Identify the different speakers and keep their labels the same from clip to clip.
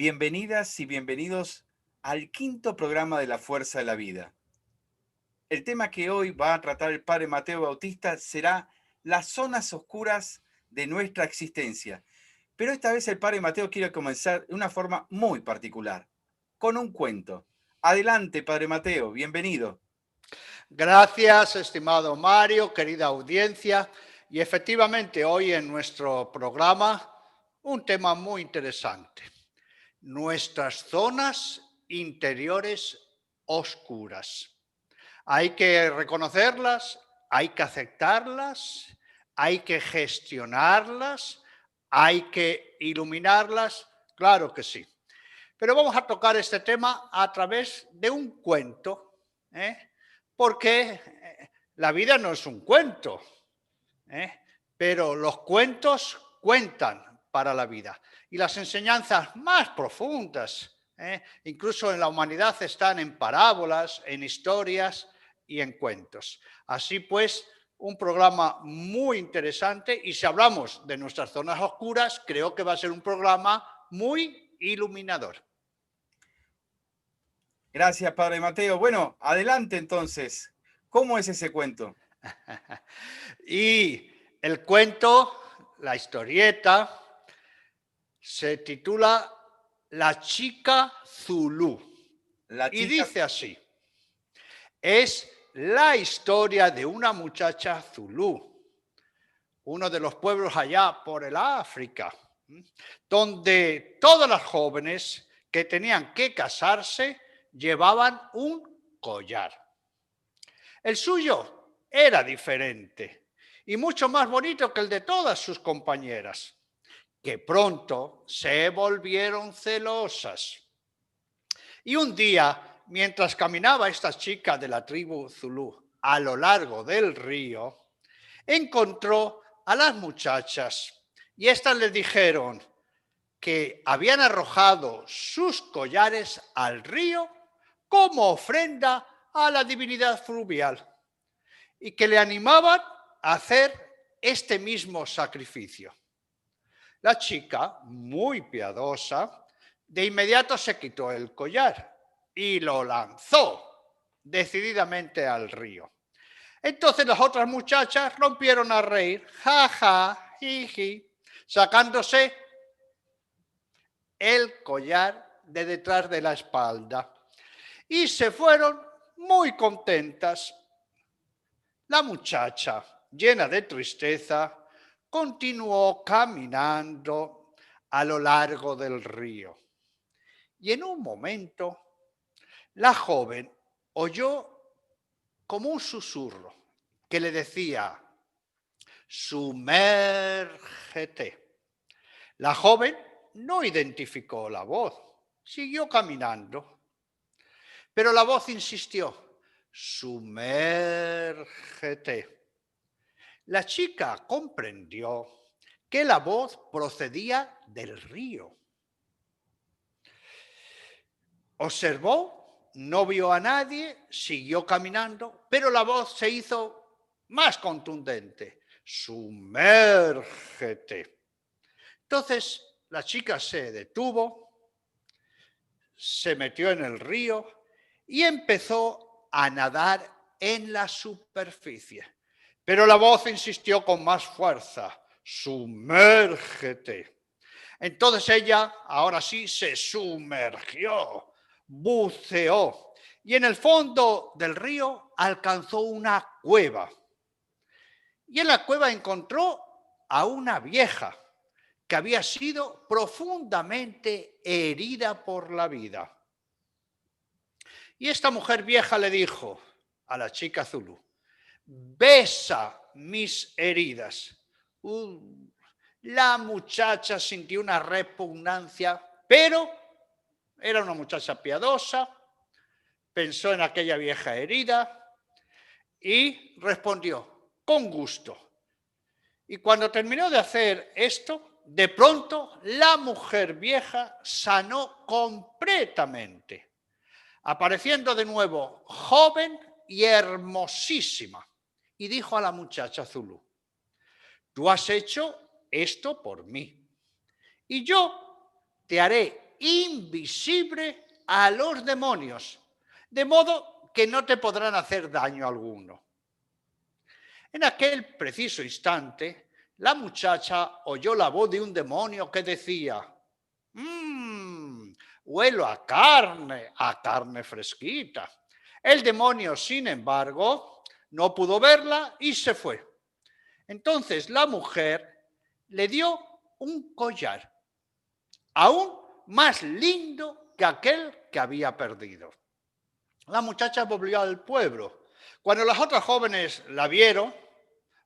Speaker 1: Bienvenidas y bienvenidos al quinto programa de La Fuerza de la Vida. El tema que hoy va a tratar el Padre Mateo Bautista será las zonas oscuras de nuestra existencia. Pero esta vez el Padre Mateo quiere comenzar de una forma muy particular, con un cuento. Adelante, Padre Mateo, bienvenido.
Speaker 2: Gracias, estimado Mario, querida audiencia. Y efectivamente, hoy en nuestro programa, un tema muy interesante. Nuestras zonas interiores oscuras. Hay que reconocerlas, hay que aceptarlas, hay que gestionarlas, hay que iluminarlas, claro que sí. Pero vamos a tocar este tema a través de un cuento, porque la vida no es un cuento, pero los cuentos cuentan para la vida. Y las enseñanzas más profundas, incluso en la humanidad, están en parábolas, en historias y en cuentos. Así pues, un programa muy interesante, y si hablamos de nuestras zonas oscuras, creo que va a ser un programa muy iluminador.
Speaker 1: Gracias, Padre Mateo. Bueno, adelante entonces. ¿Cómo es ese cuento?
Speaker 2: Y el cuento, la historieta, se titula La chica Zulú.
Speaker 1: La
Speaker 2: Y
Speaker 1: chica...
Speaker 2: dice así: es la historia de una muchacha zulú, uno de los pueblos allá por el África, donde todas las jóvenes que tenían que casarse llevaban un collar. El suyo era diferente y mucho más bonito que el de todas sus compañeras, que pronto se volvieron celosas. Y un día, mientras caminaba esta chica de la tribu zulú a lo largo del río, encontró a las muchachas y éstas le dijeron que habían arrojado sus collares al río como ofrenda a la divinidad fluvial y que le animaban a hacer este mismo sacrificio. La chica, muy piadosa, de inmediato se quitó el collar y lo lanzó decididamente al río. Entonces las otras muchachas rompieron a reír, ja, ja, jiji, sacándose el collar de detrás de la espalda. Y se fueron muy contentas. La muchacha, llena de tristeza, continuó caminando a lo largo del río. Y en un momento, la joven oyó como un susurro que le decía: sumérgete. La joven no identificó la voz, siguió caminando, pero la voz insistió: sumérgete. La chica comprendió que la voz procedía del río. Observó, no vio a nadie, siguió caminando, pero la voz se hizo más contundente: sumérgete. Entonces la chica se detuvo, se metió en el río y empezó a nadar en la superficie. Pero la voz insistió con más fuerza: sumérgete. Entonces ella, ahora sí, se sumergió, buceó y en el fondo del río alcanzó una cueva. Y en la cueva encontró a una vieja que había sido profundamente herida por la vida. Y esta mujer vieja le dijo a la chica zulú: besa mis heridas. La muchacha sintió una repugnancia, pero era una muchacha piadosa, pensó en aquella vieja herida y respondió: con gusto. Y cuando terminó de hacer esto, de pronto la mujer vieja sanó completamente, apareciendo de nuevo joven y hermosísima, y dijo a la muchacha zulú: tú has hecho esto por mí, y yo te haré invisible a los demonios, de modo que no te podrán hacer daño alguno. En aquel preciso instante, la muchacha oyó la voz de un demonio que decía: huelo a carne fresquita. El demonio, sin embargo, no pudo verla y se fue. Entonces la mujer le dio un collar, aún más lindo que aquel que había perdido. La muchacha volvió al pueblo. Cuando las otras jóvenes la vieron,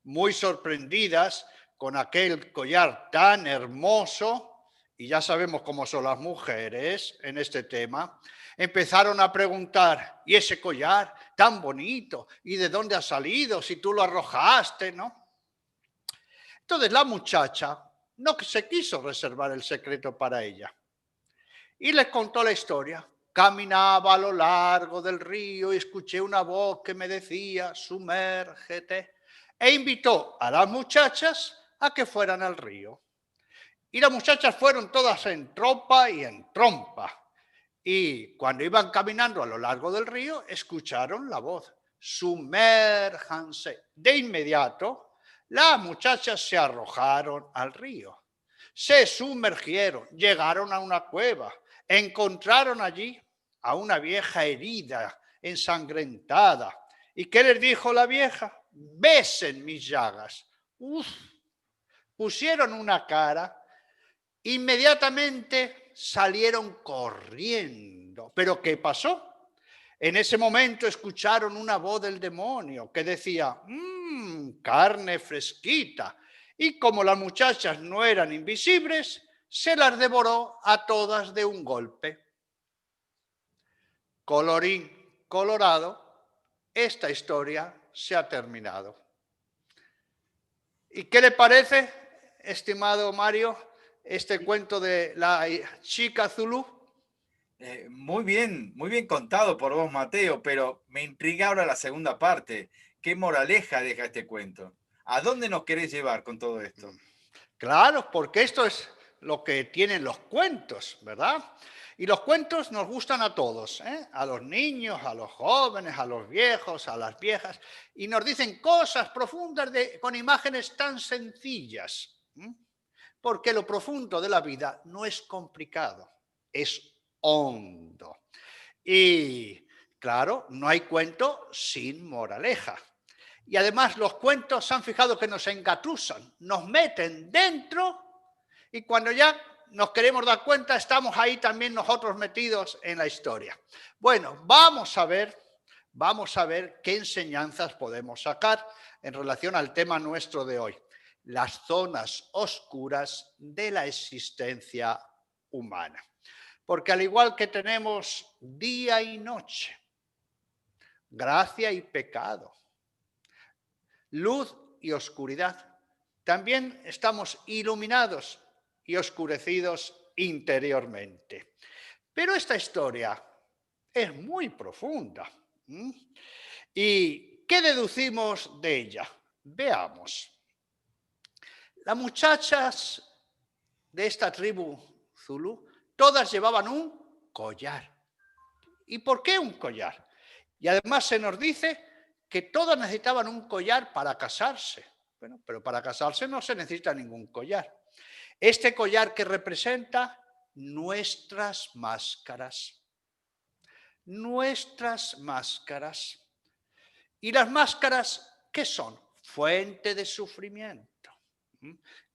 Speaker 2: muy sorprendidas con aquel collar tan hermoso, y ya sabemos cómo son las mujeres en este tema, empezaron a preguntar: ¿y ese collar tan bonito? ¿Y de dónde ha salido? Si tú lo arrojaste, ¿no? Entonces la muchacha no se quiso reservar el secreto para ella y les contó la historia. Caminaba a lo largo del río y escuché una voz que me decía: sumérgete, e invitó a las muchachas a que fueran al río. Y las muchachas fueron todas en tropa y en trompa. Y cuando iban caminando a lo largo del río, escucharon la voz: sumérjanse. De inmediato, las muchachas se arrojaron al río. Se sumergieron, llegaron a una cueva, encontraron allí a una vieja herida, ensangrentada. ¿Y qué les dijo la vieja? Besen mis llagas. Uf, pusieron una cara, inmediatamente salieron corriendo. ¿Pero qué pasó? En ese momento escucharon una voz del demonio que decía: carne fresquita. Y como las muchachas no eran invisibles, se las devoró a todas de un golpe. Colorín colorado, esta historia se ha terminado. ¿Y qué le parece, estimado Mario, este cuento de la chica Zulú?
Speaker 1: Muy bien contado por vos, Mateo, pero me intriga ahora la segunda parte. ¿Qué moraleja deja este cuento? ¿A dónde nos querés llevar con todo esto?
Speaker 2: Claro, porque esto es lo que tienen los cuentos, ¿verdad? Y los cuentos nos gustan a todos, ¿eh? A los niños, a los jóvenes, a los viejos, a las viejas, y nos dicen cosas profundas con imágenes tan sencillas, ¿m? Porque lo profundo de la vida no es complicado, es hondo. Y claro, no hay cuento sin moraleja. Y además los cuentos se han fijado que nos engatusan, nos meten dentro y cuando ya nos queremos dar cuenta estamos ahí también nosotros metidos en la historia. Bueno, vamos a ver qué enseñanzas podemos sacar en relación al tema nuestro de hoy, las zonas oscuras de la existencia humana. Porque al igual que tenemos día y noche, gracia y pecado, luz y oscuridad, también estamos iluminados y oscurecidos interiormente. Pero esta historia es muy profunda. ¿Y qué deducimos de ella? Veamos. Las muchachas de esta tribu Zulú, todas llevaban un collar. ¿Y por qué un collar? Y además se nos dice que todas necesitaban un collar para casarse. Bueno, pero para casarse no se necesita ningún collar. Este collar que representa nuestras máscaras. Nuestras máscaras. ¿Y las máscaras qué son? Fuente de sufrimiento.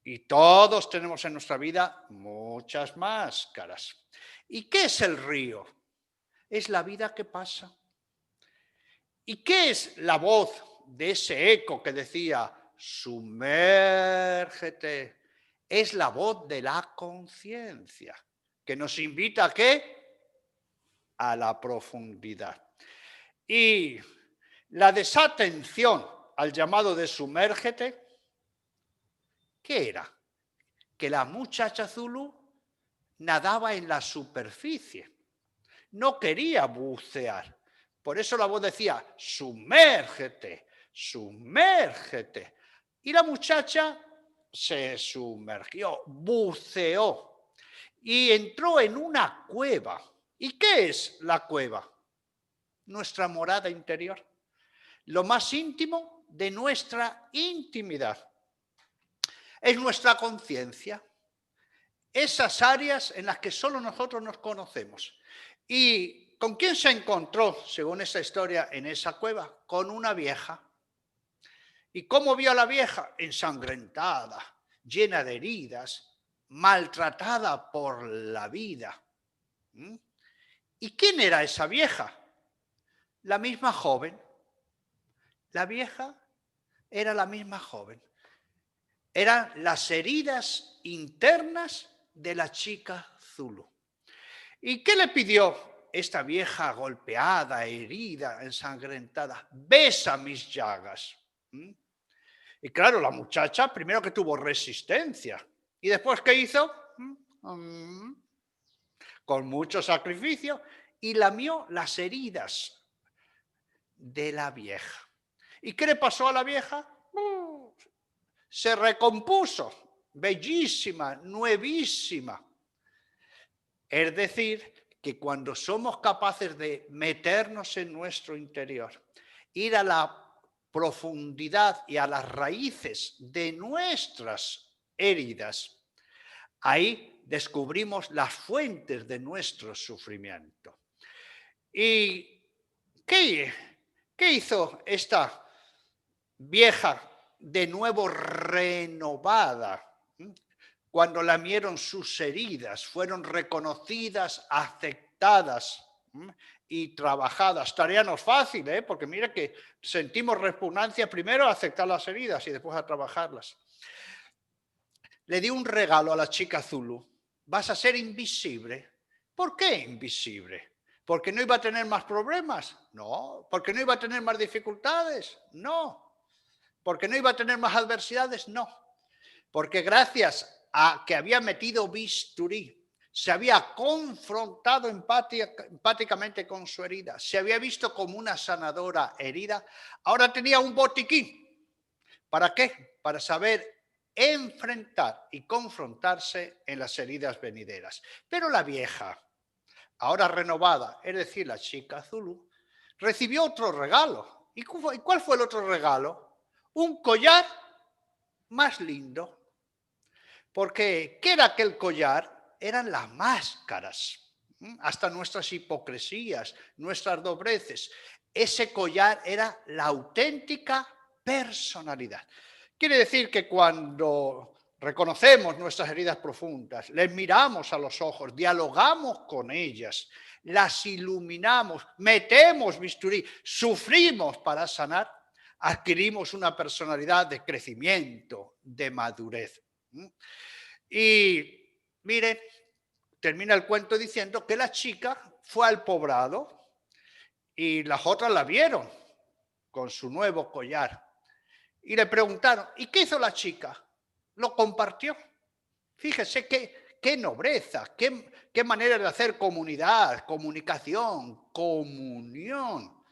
Speaker 2: Y todos tenemos en nuestra vida muchas máscaras. ¿Y qué es el río? Es la vida que pasa. ¿Y qué es la voz de ese eco que decía, sumérgete? Es la voz de la conciencia, que nos invita ¿a qué? A la profundidad. Y la desatención al llamado de sumérgete, ¿qué era? Que la muchacha Zulú nadaba en la superficie, no quería bucear. Por eso la voz decía, sumérgete, sumérgete. Y la muchacha se sumergió, buceó. y entró en una cueva. ¿Y qué es la cueva? Nuestra morada interior, lo más íntimo de nuestra intimidad. Es nuestra conciencia, esas áreas en las que solo nosotros nos conocemos. ¿Y con quién se encontró, según esa historia, en esa cueva? Con una vieja. ¿Y cómo vio a la vieja? Ensangrentada, llena de heridas, maltratada por la vida. ¿Mm? ¿Y quién era esa vieja? La misma joven. La vieja era la misma joven. Eran las heridas internas de la chica Zulu. ¿Y qué le pidió esta vieja golpeada, herida, ensangrentada? Besa mis llagas. ¿Mm? Y claro, la muchacha primero que tuvo resistencia. ¿Y después qué hizo? Con mucho sacrificio, y lamió las heridas de la vieja. ¿Y qué le pasó a la vieja? Se recompuso, bellísima, nuevísima. Es decir, que cuando somos capaces de meternos en nuestro interior, ir a la profundidad y a las raíces de nuestras heridas, ahí descubrimos las fuentes de nuestro sufrimiento. ¿Y qué hizo esta vieja de nuevo renovada? Cuando lamieron sus heridas, fueron reconocidas, aceptadas y trabajadas. Tarea no es fácil, porque mira que sentimos repugnancia primero a aceptar las heridas y después a trabajarlas. Le dio un regalo a la chica Zulu. Vas a ser invisible. ¿Por qué invisible? ¿Porque no iba a tener más problemas? No. ¿Porque no iba a tener más dificultades? No. ¿Porque no iba a tener más adversidades? No. Porque gracias a que había metido bisturí, se había confrontado empáticamente con su herida, se había visto como una sanadora herida, ahora tenía un botiquín. ¿Para qué? Para saber enfrentar y confrontarse en las heridas venideras. Pero la vieja, ahora renovada, es decir, la chica Zulu, recibió otro regalo. ¿Y cuál fue el otro regalo? Un collar más lindo. Porque, ¿qué era aquel collar? Eran las máscaras, hasta nuestras hipocresías, nuestras dobleces. Ese collar era la auténtica personalidad. Quiere decir que cuando reconocemos nuestras heridas profundas, les miramos a los ojos, dialogamos con ellas, las iluminamos, metemos bisturí, sufrimos para sanar, adquirimos una personalidad de crecimiento, de madurez. Y miren, termina el cuento diciendo que la chica fue al poblado y las otras la vieron con su nuevo collar. Y le preguntaron, ¿y qué hizo la chica? Lo compartió. Fíjese qué nobleza, qué manera de hacer comunidad, comunicación, comunión.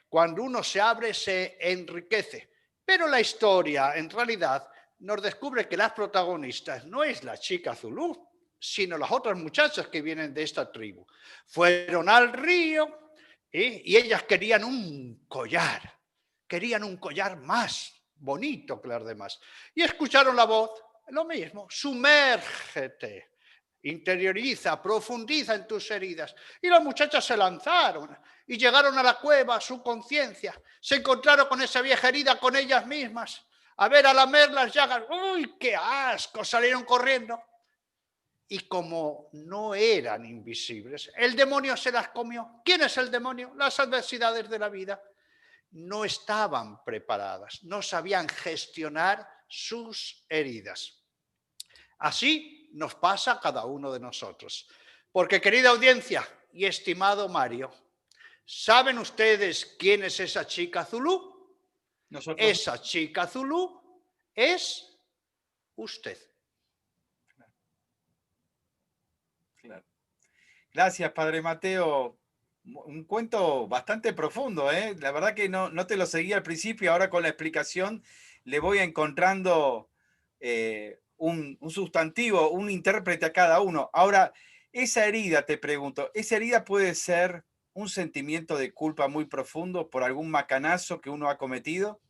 Speaker 2: Cuando uno se abre, se enriquece. Pero la historia, en realidad, nos descubre que las protagonistas no es la chica Zulú, sino las otras muchachas que vienen de esta tribu. Fueron al río y ellas querían un collar más bonito que las demás. Y escucharon la voz, lo mismo, sumérgete, interioriza, profundiza en tus heridas. Y las muchachas se lanzaron y llegaron a la cueva, a su conciencia. Se encontraron con esa vieja herida, con ellas mismas. A ver, a lamer las llagas. ¡Uy, qué asco! Salieron corriendo. Y como no eran invisibles, el demonio se las comió. ¿Quién es el demonio? Las adversidades de la vida. No estaban preparadas, no sabían gestionar sus heridas. Así nos pasa a cada uno de nosotros. Porque, querida audiencia y estimado Mario, ¿saben ustedes quién es esa chica Zulú?
Speaker 1: Nosotros.
Speaker 2: Esa chica Zulú es usted.
Speaker 1: Claro. Gracias, Padre Mateo. Un cuento bastante profundo, ¿eh? La verdad que no te lo seguí al principio, ahora con la explicación le voy encontrando un sustantivo, un intérprete a cada uno. Ahora, esa herida, te pregunto, ¿esa herida puede ser un sentimiento de culpa muy profundo por algún macanazo que uno ha cometido?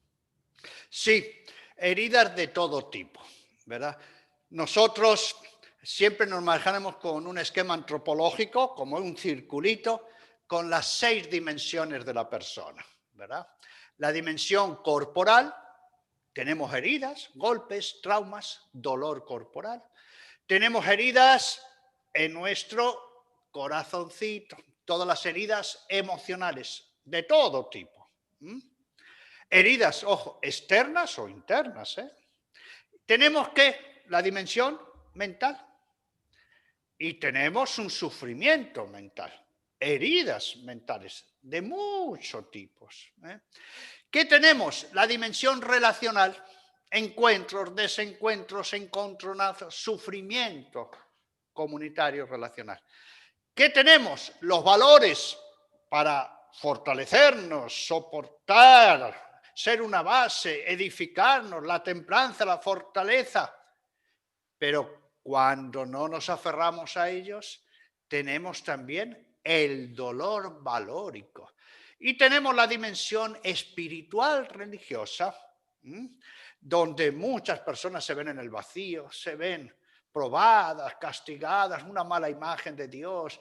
Speaker 2: Sí, heridas de todo tipo, ¿verdad? Nosotros siempre nos manejamos con un esquema antropológico, como un circulito, con las 6 dimensiones de la persona, ¿verdad? La dimensión corporal, tenemos heridas, golpes, traumas, dolor corporal. Tenemos heridas en nuestro corazoncito, todas las heridas emocionales, de todo tipo. Heridas, ojo, externas o internas. Tenemos que la dimensión mental y tenemos un sufrimiento mental, heridas mentales de muchos tipos. ¿Qué tenemos? La dimensión relacional, encuentros, desencuentros, encontronazos, sufrimiento comunitario relacional. ¿Qué tenemos? Los valores para fortalecernos, soportar, ser una base, edificarnos, la templanza, la fortaleza. Pero cuando no nos aferramos a ellos, tenemos también el dolor valórico. Y tenemos la dimensión espiritual religiosa, donde muchas personas se ven en el vacío, se ven probadas, castigadas, una mala imagen de Dios,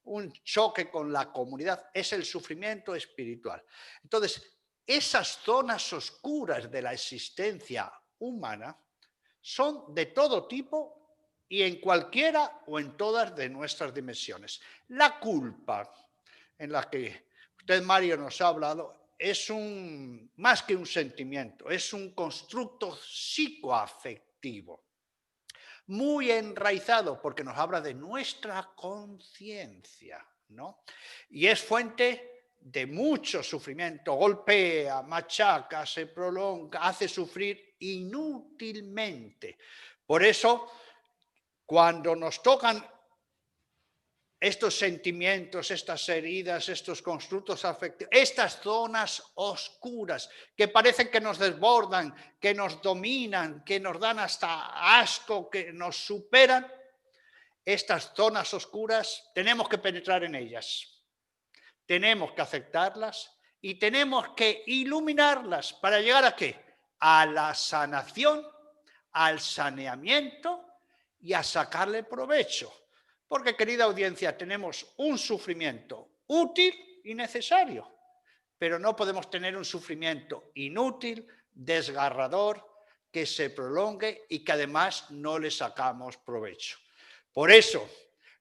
Speaker 2: un choque con la comunidad, es el sufrimiento espiritual. Entonces, esas zonas oscuras de la existencia humana son de todo tipo y en cualquiera o en todas de nuestras dimensiones. La culpa, en la que usted, Mario, nos ha hablado, es más que un sentimiento, es un constructo psicoafectivo, muy enraizado porque nos habla de nuestra conciencia, ¿no? Y es fuente de mucho sufrimiento, golpea, machaca, se prolonga, hace sufrir inútilmente. Por eso, cuando nos tocan estos sentimientos, estas heridas, estos constructos afectivos, estas zonas oscuras que parecen que nos desbordan, que nos dominan, que nos dan hasta asco, que nos superan, estas zonas oscuras tenemos que penetrar en ellas, tenemos que aceptarlas y tenemos que iluminarlas para llegar ¿a qué? A la sanación, al saneamiento y a sacarle provecho. Porque, querida audiencia, tenemos un sufrimiento útil y necesario, pero no podemos tener un sufrimiento inútil, desgarrador, que se prolongue y que además no le sacamos provecho. Por eso,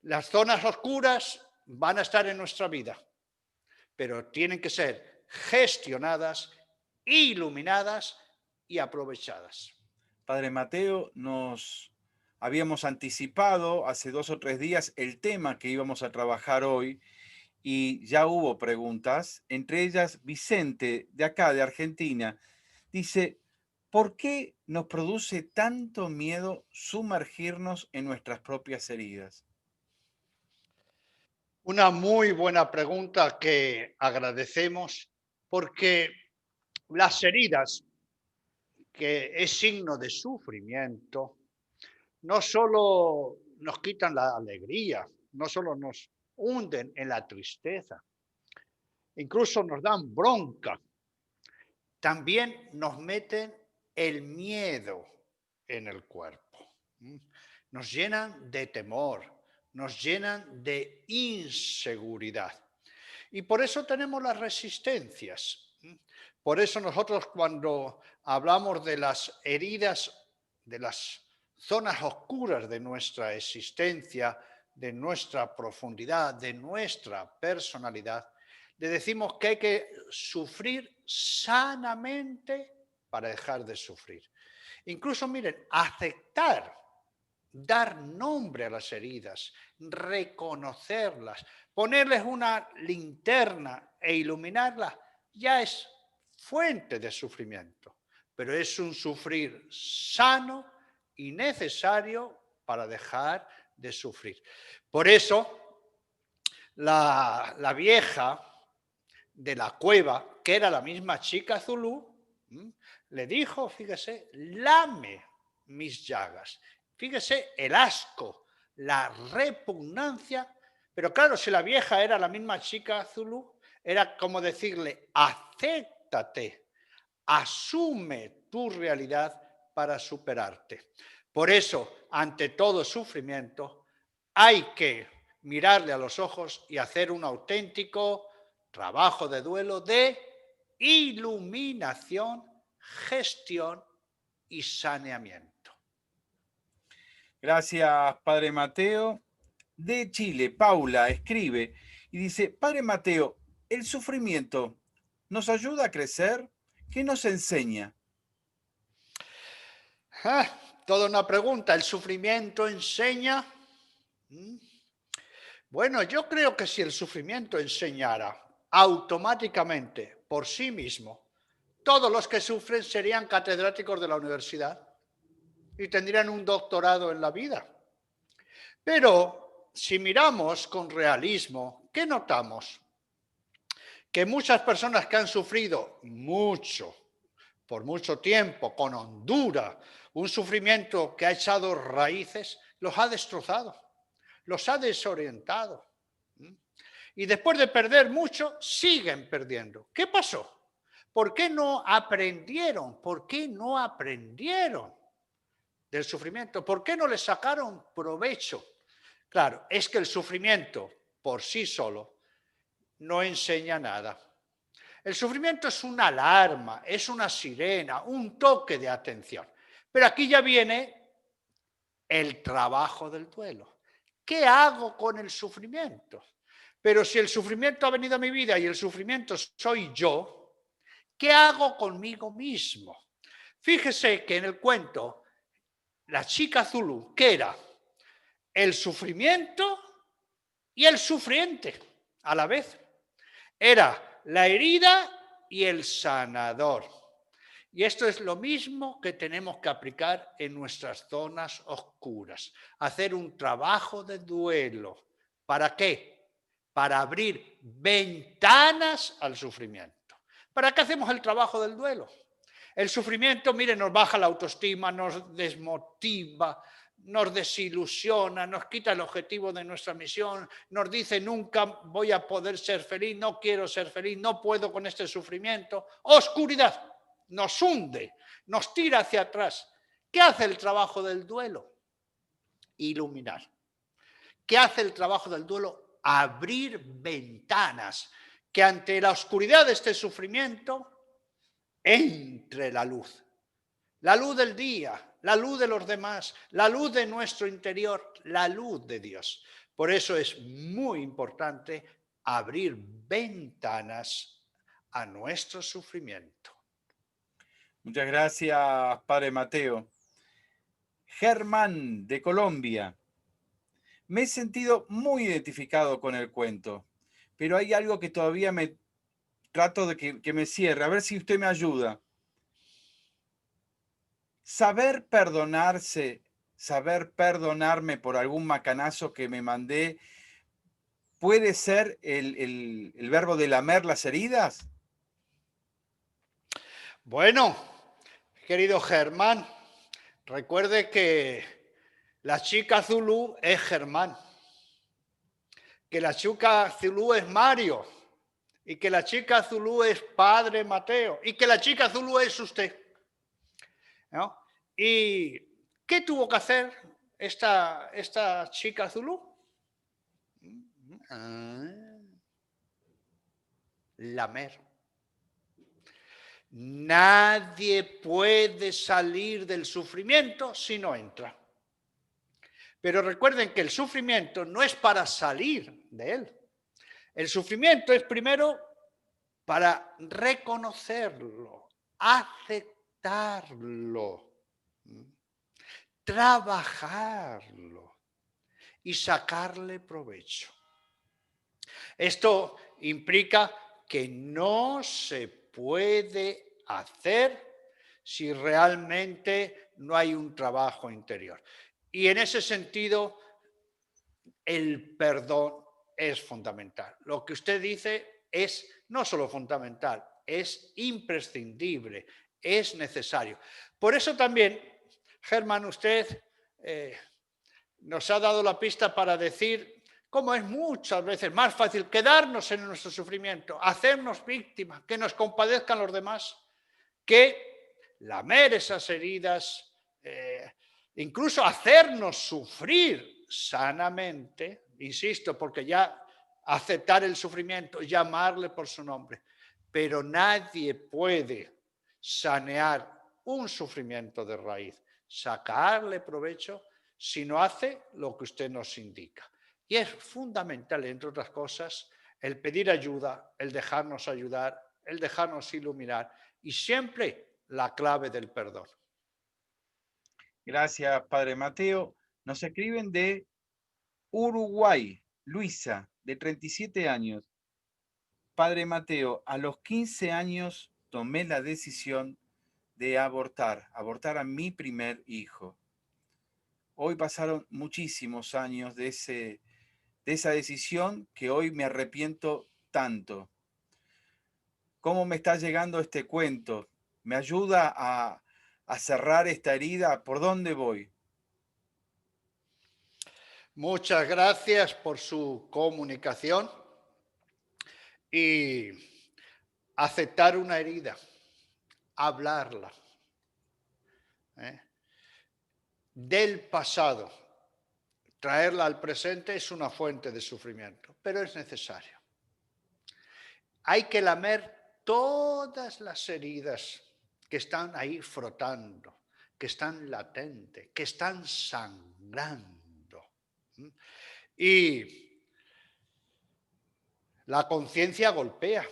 Speaker 2: las zonas oscuras van a estar en nuestra vida, pero tienen que ser gestionadas, iluminadas y aprovechadas.
Speaker 1: Padre Mateo, nos habíamos anticipado hace 2 o 3 días el tema que íbamos a trabajar hoy y ya hubo preguntas, entre ellas Vicente, de acá, de Argentina, dice, ¿por qué nos produce tanto miedo sumergirnos en nuestras propias heridas?
Speaker 2: Una muy buena pregunta que agradecemos porque las heridas, que es signo de sufrimiento, no solo nos quitan la alegría, no solo nos hunden en la tristeza, incluso nos dan bronca, también nos meten el miedo en el cuerpo. Nos llenan de temor, nos llenan de inseguridad. Y por eso tenemos las resistencias. Por eso nosotros cuando hablamos de las heridas, de las zonas oscuras de nuestra existencia, de nuestra profundidad, de nuestra personalidad, le decimos que hay que sufrir sanamente para dejar de sufrir. Incluso, miren, aceptar, dar nombre a las heridas, reconocerlas, ponerles una linterna e iluminarlas, ya es fuente de sufrimiento, pero es un sufrir sano y necesario para dejar de sufrir. Por eso, la vieja de la cueva, que era la misma chica Zulú, le dijo, fíjese, lame. mis llagas. Fíjese el asco, la repugnancia. Pero claro, si la vieja era la misma chica zulú, era como decirle, acéptate, asume tu realidad para superarte. Por eso, ante todo sufrimiento, hay que mirarle a los ojos y hacer un auténtico trabajo de duelo de iluminación, gestión y saneamiento.
Speaker 1: Gracias, Padre Mateo. De Chile, Paula escribe y dice, Padre Mateo, ¿el sufrimiento nos ayuda a crecer? ¿Qué nos enseña?
Speaker 2: Toda una pregunta. ¿El sufrimiento enseña? Bueno, yo creo que si el sufrimiento enseñara automáticamente por sí mismo, todos los que sufren serían catedráticos de la universidad y tendrían un doctorado en la vida. Pero si miramos con realismo, ¿qué notamos? Que muchas personas que han sufrido mucho, por mucho tiempo, con hondura, un sufrimiento que ha echado raíces, los ha destrozado, los ha desorientado. Y después de perder mucho, siguen perdiendo. ¿Qué pasó? ¿Por qué no aprendieron? ¿Por qué no aprendieron del sufrimiento? ¿Por qué no le sacaron provecho? Claro, es que el sufrimiento por sí solo no enseña nada. El sufrimiento es una alarma, es una sirena, un toque de atención. Pero aquí ya viene el trabajo del duelo. ¿Qué hago con el sufrimiento? Pero si el sufrimiento ha venido a mi vida y el sufrimiento soy yo, ¿qué hago conmigo mismo? Fíjese que en el cuento, la chica Zulú, ¿qué era? El sufrimiento y el sufriente a la vez. Era la herida y el sanador. Y esto es lo mismo que tenemos que aplicar en nuestras zonas oscuras. Hacer un trabajo de duelo. ¿Para qué? Para abrir ventanas al sufrimiento. ¿Para qué hacemos el trabajo del duelo? El sufrimiento, mire, nos baja la autoestima, nos desmotiva, nos desilusiona, nos quita el objetivo de nuestra misión, nos dice nunca voy a poder ser feliz, no quiero ser feliz, no puedo con este sufrimiento. Oscuridad. Nos hunde, nos tira hacia atrás. ¿Qué hace el trabajo del duelo? Iluminar. ¿Qué hace el trabajo del duelo? Abrir ventanas, que ante la oscuridad de este sufrimiento entre la luz del día, la luz de los demás, la luz de nuestro interior, la luz de Dios. Por eso es muy importante abrir ventanas a nuestro sufrimiento.
Speaker 1: Muchas gracias, Padre Mateo. Germán, de Colombia. Me he sentido muy identificado con el cuento, pero hay algo que todavía me trato de que me cierre. A ver si usted me ayuda. Saber perdonarse, saber perdonarme por algún macanazo que me mandé, ¿puede ser el verbo de lamer las heridas?
Speaker 2: Bueno, querido Germán, recuerde que la chica Zulú es Germán, que la chica Zulú es Mario y que la chica Zulú es Padre Mateo y que la chica Zulú es usted. ¿No? ¿Y qué tuvo que hacer esta chica Zulú? Lamer. Nadie puede salir del sufrimiento si no entra. Pero recuerden que el sufrimiento no es para salir de él. El sufrimiento es primero para reconocerlo, aceptarlo, trabajarlo y sacarle provecho. Esto implica que no se puede hacer si realmente no hay un trabajo interior. Y en ese sentido, el perdón es fundamental. Lo que usted dice es no solo fundamental, es imprescindible, es necesario. Por eso también Germán, usted nos ha dado la pista para decir cómo es muchas veces más fácil quedarnos en nuestro sufrimiento, hacernos víctimas, que nos compadezcan los demás, que lamer esas heridas, incluso hacernos sufrir sanamente, insisto, porque ya aceptar el sufrimiento, llamarle por su nombre, pero nadie puede sanear un sufrimiento de raíz, sacarle provecho si no hace lo que usted nos indica. Y es fundamental, entre otras cosas, el pedir ayuda, el dejarnos ayudar, el dejarnos iluminar y siempre la clave del perdón.
Speaker 1: Gracias, Padre Mateo. Nos escriben de Uruguay, Luisa, de 37 años. Padre Mateo, a los 15 años tomé la decisión de abortar a mi primer hijo. Hoy pasaron muchísimos años de esa decisión que hoy me arrepiento tanto. ¿Cómo me está llegando este cuento? ¿Me ayuda a cerrar esta herida? ¿Por dónde voy?
Speaker 2: Muchas gracias por su comunicación y aceptar una herida, hablarla, del pasado, traerla al presente es una fuente de sufrimiento, pero es necesario. Hay que lamer todas las heridas que están ahí frotando, que están latentes, que están sangrando. Y la conciencia golpea.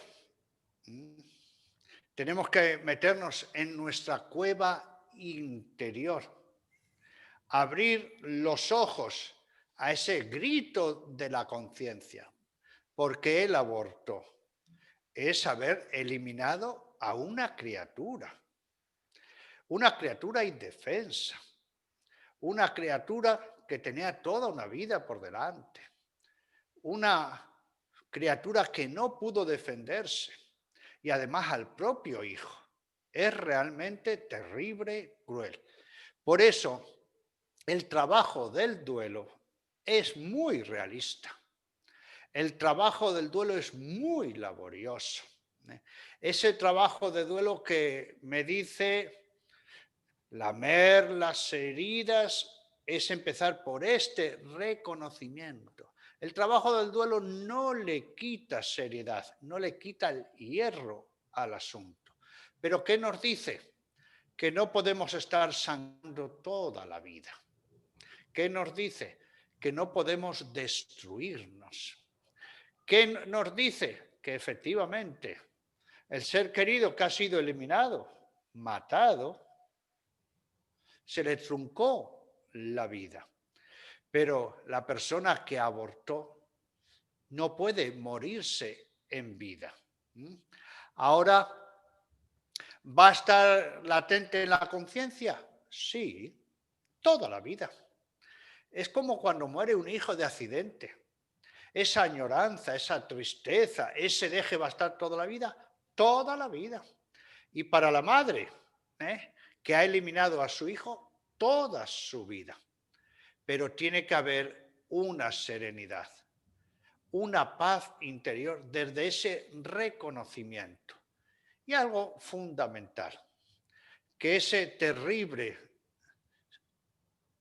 Speaker 2: Tenemos que meternos en nuestra cueva interior, abrir los ojos a ese grito de la conciencia. Porque el aborto es haber eliminado a una criatura indefensa, una criatura que tenía toda una vida por delante, una criatura que no pudo defenderse y además al propio hijo. Es realmente terrible, cruel. Por eso, el trabajo del duelo es muy realista. El trabajo del duelo es muy laborioso. Ese trabajo de duelo que me dice lamer las heridas es empezar por este reconocimiento. El trabajo del duelo no le quita seriedad, no le quita el hierro al asunto. Pero ¿qué nos dice? Que no podemos estar sangrando toda la vida. ¿Qué nos dice? Que no podemos destruirnos. ¿Qué nos dice? Que efectivamente el ser querido que ha sido eliminado, matado, se le truncó la vida. Pero la persona que abortó no puede morirse en vida. Ahora, ¿va a estar latente en la conciencia? Sí, toda la vida. Es como cuando muere un hijo de accidente. Esa añoranza, esa tristeza, ese deje va a estar toda la vida. Toda la vida. Y para la madre, que ha eliminado a su hijo, toda su vida. Pero tiene que haber una serenidad, una paz interior desde ese reconocimiento. Y algo fundamental, que ese terrible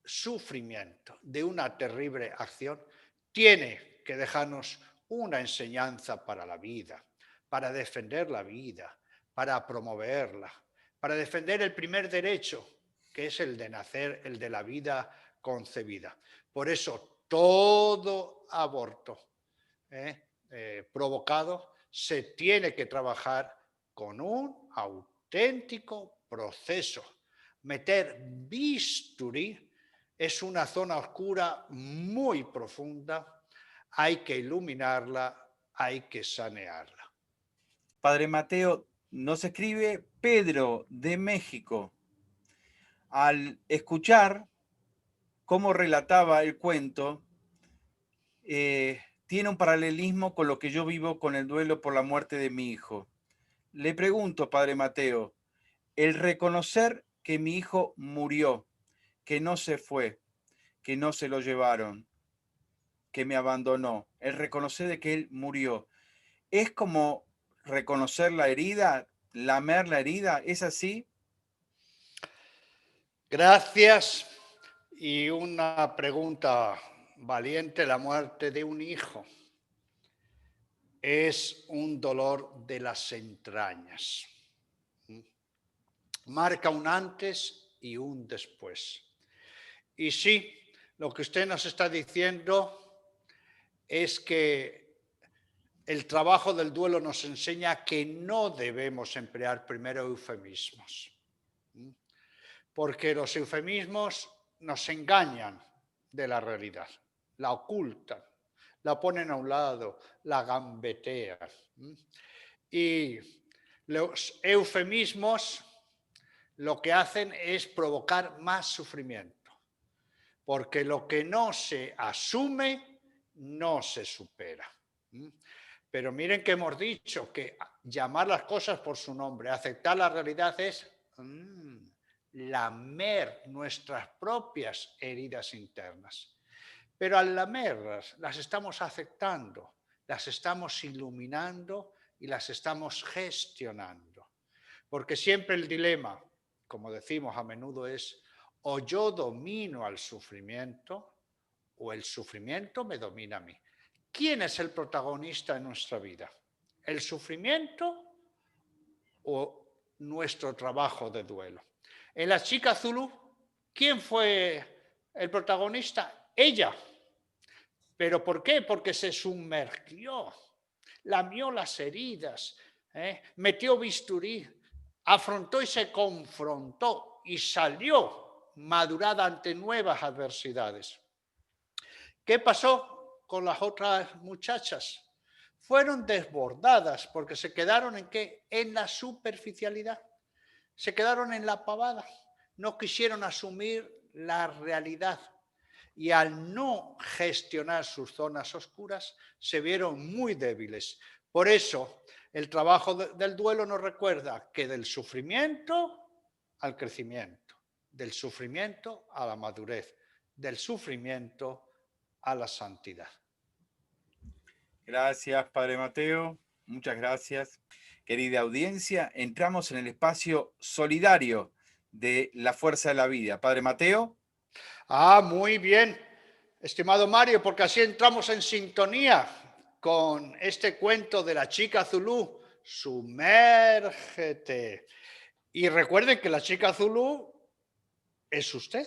Speaker 2: sufrimiento de una terrible acción tiene que dejarnos una enseñanza para la vida, para defender la vida, para promoverla, para defender el primer derecho, que es el de nacer, el de la vida concebida. Por eso todo aborto provocado se tiene que trabajar con un auténtico proceso. Meter bisturí es una zona oscura muy profunda, hay que iluminarla, hay que sanearla.
Speaker 1: Padre Mateo, nos escribe Pedro de México. Al escuchar cómo relataba el cuento, tiene un paralelismo con lo que yo vivo con el duelo por la muerte de mi hijo. Le pregunto, Padre Mateo, el reconocer que mi hijo murió que no se fue, que no se lo llevaron, que me abandonó. El reconocer de que él murió. Es como reconocer la herida, lamer la herida, ¿es así?
Speaker 2: Gracias. Y una pregunta valiente: la muerte de un hijo es un dolor de las entrañas. Marca un antes y un después. Y sí, lo que usted nos está diciendo es que el trabajo del duelo nos enseña que no debemos emplear primero eufemismos, porque los eufemismos nos engañan de la realidad, la ocultan, la ponen a un lado, la gambetean. Y los eufemismos lo que hacen es provocar más sufrimiento, porque lo que no se asume no se supera. Pero miren que hemos dicho que llamar las cosas por su nombre, aceptar la realidad es lamer nuestras propias heridas internas. Pero al lamerlas, las estamos aceptando, las estamos iluminando y las estamos gestionando. Porque siempre el dilema, como decimos a menudo, es: o yo domino al sufrimiento o el sufrimiento me domina a mí. ¿Quién es el protagonista en nuestra vida? ¿El sufrimiento o nuestro trabajo de duelo? En La chica Zulú, ¿quién fue el protagonista? Ella. ¿Pero por qué? Porque se sumergió, lamió las heridas, metió bisturí, afrontó y se confrontó y salió madurada ante nuevas adversidades. ¿Qué pasó con las otras muchachas? Fueron desbordadas porque se quedaron ¿en qué? En la superficialidad. Se quedaron en la pavada. No quisieron asumir la realidad. Y al no gestionar sus zonas oscuras, se vieron muy débiles. Por eso, el trabajo del duelo nos recuerda que del sufrimiento al crecimiento, del sufrimiento a la madurez, del sufrimiento a la santidad.
Speaker 1: Gracias, Padre Mateo. Muchas gracias. Querida audiencia, entramos en el espacio solidario de la fuerza de la vida. Padre Mateo.
Speaker 2: Muy bien, estimado Mario, porque así entramos en sintonía con este cuento de La chica Zulú, Sumérgete. Y recuerden que la chica Zulú es usted,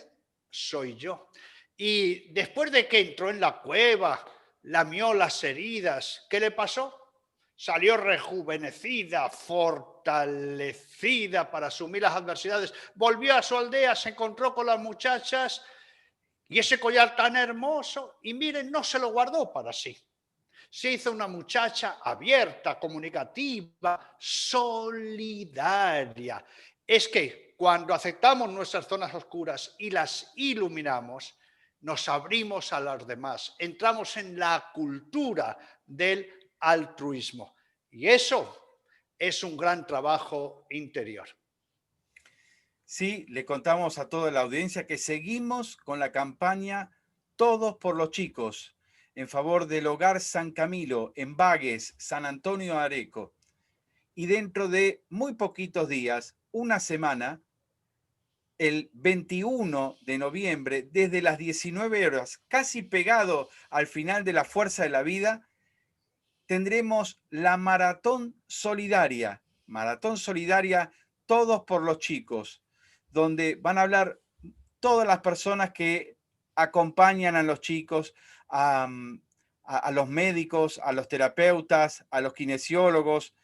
Speaker 2: soy yo. Y después de que entró en la cueva, lamió las heridas, ¿qué le pasó? Salió rejuvenecida, fortalecida para asumir las adversidades. Volvió a su aldea, se encontró con las muchachas y ese collar tan hermoso, y miren, no se lo guardó para sí. Se hizo una muchacha abierta, comunicativa, solidaria. Es que cuando aceptamos nuestras zonas oscuras y las iluminamos, nos abrimos a los demás, entramos en la cultura del altruismo. Y eso es un gran trabajo interior.
Speaker 1: Sí, le contamos a toda la audiencia que seguimos con la campaña Todos por los Chicos, en favor del Hogar San Camilo, en Bagués, San Antonio de Areco. Y dentro de muy poquitos días, una semana, el 21 de noviembre, desde las 19 horas, casi pegado al final de la Fuerza de la Vida, tendremos la Maratón Solidaria. Maratón Solidaria, Todos por los Chicos, donde van a hablar todas las personas que acompañan a los chicos, a los médicos, a los terapeutas, a los kinesiólogos,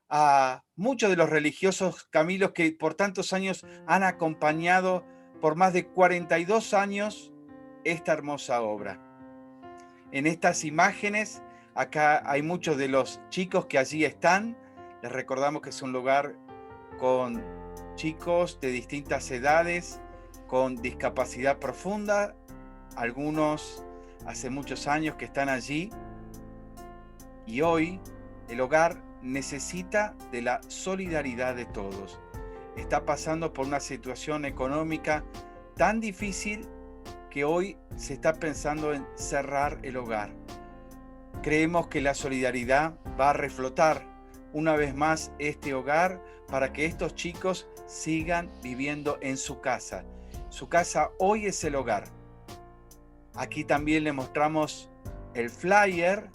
Speaker 1: a muchos de los religiosos Camilos que por tantos años han acompañado por más de 42 años esta hermosa obra. En estas imágenes, acá hay muchos de los chicos que allí están. Les recordamos que es un lugar con chicos de distintas edades, con discapacidad profunda, algunos hace muchos años que están allí, y hoy el hogar necesita de la solidaridad de todos. Está pasando por una situación económica tan difícil que hoy se está pensando en cerrar el hogar. Creemos que la solidaridad va a reflotar una vez más este hogar para que estos chicos sigan viviendo en su casa. Su casa hoy es el hogar. Aquí también le mostramos el flyer,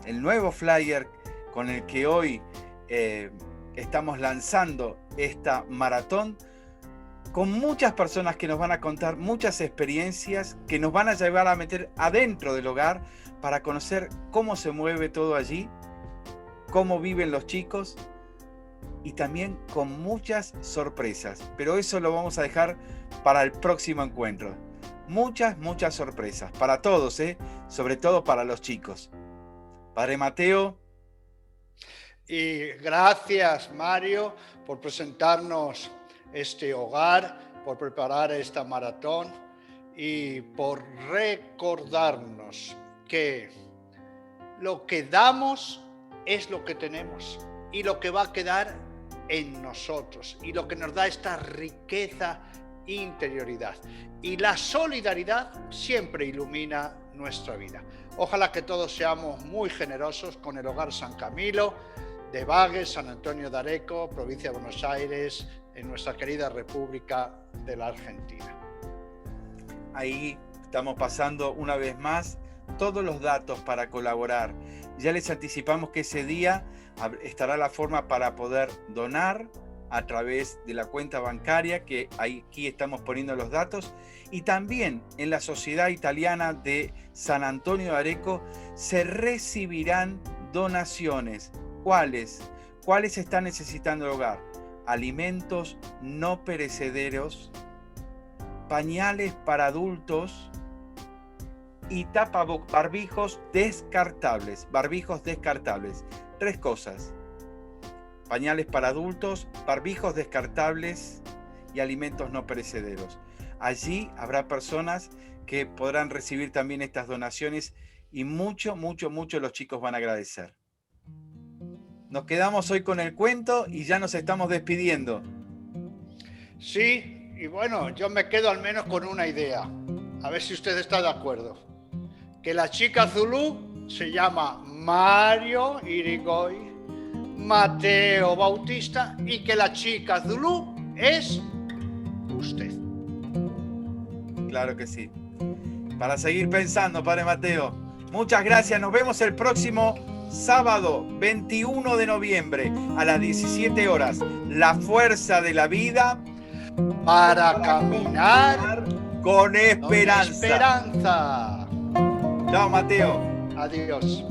Speaker 1: el nuevo flyer con el que hoy estamos lanzando esta maratón, con muchas personas que nos van a contar muchas experiencias que nos van a llevar a meter adentro del hogar para conocer cómo se mueve todo allí, cómo viven los chicos y también con muchas sorpresas. Pero eso lo vamos a dejar para el próximo encuentro. Muchas sorpresas para todos, sobre todo para los chicos. Padre Mateo.
Speaker 2: Y gracias, Mario, por presentarnos este hogar, por preparar esta maratón y por recordarnos que lo que damos es lo que tenemos y lo que va a quedar en nosotros y lo que nos da esta riqueza, interioridad. Y la solidaridad siempre ilumina nuestra vida. Ojalá que todos seamos muy generosos con el Hogar San Camilo de Bages, San Antonio de Areco, provincia de Buenos Aires, en nuestra querida República de la Argentina.
Speaker 1: Ahí estamos pasando una vez más todos los datos para colaborar. Ya les anticipamos que ese día estará la forma para poder donar a través de la cuenta bancaria, que aquí estamos poniendo los datos, y también en la Sociedad Italiana de San Antonio de Areco se recibirán donaciones. ¿Cuáles? ¿Cuáles están necesitando el hogar? Alimentos no perecederos, pañales para adultos y barbijos descartables. Barbijos descartables. 3 cosas. Pañales para adultos, barbijos descartables y alimentos no perecederos. Allí habrá personas que podrán recibir también estas donaciones y mucho los chicos van a agradecer. Nos quedamos hoy con el cuento y ya nos estamos despidiendo.
Speaker 2: Sí, y bueno, yo me quedo al menos con una idea. A ver si usted está de acuerdo. Que la chica Zulú se llama Mario Irigoy Mateo Bautista y que la chica Zulú es usted.
Speaker 1: Claro que sí. Para seguir pensando, Padre Mateo. Muchas gracias. Nos vemos el próximo sábado 21 de noviembre a las 17 horas. La fuerza de la vida
Speaker 2: para caminar
Speaker 1: con esperanza.
Speaker 2: Con esperanza.
Speaker 1: Chao, Mateo.
Speaker 2: Adiós.